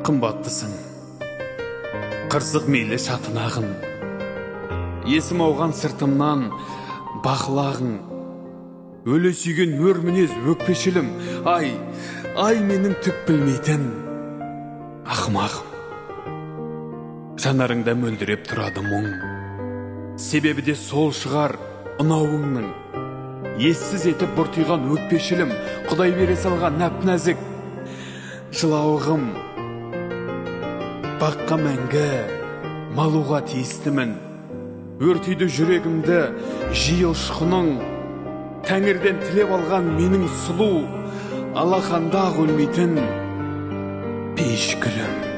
Қымбаттысың, қырсық мейлі шатынағын, есім ауған сыртымнан бақылағың, өлі сүйген өр мінез өкпешілім, ай менің түк білмейтін ақымағым. Жанарыңда мөлдіреп тұрады мұң, себебі де сол шығар ұнауыңның. Ессіз етіп бұртиған өкпешілім, Құдай бере салған нәп-нәзік жылауығым. Баққа мәңгі малуға тиістімін, өртейді жүрегімді жиыл ұшқының. Тәңірден тілеп алған менің сұлу, алақанда өлмейтін пейіш гүлім.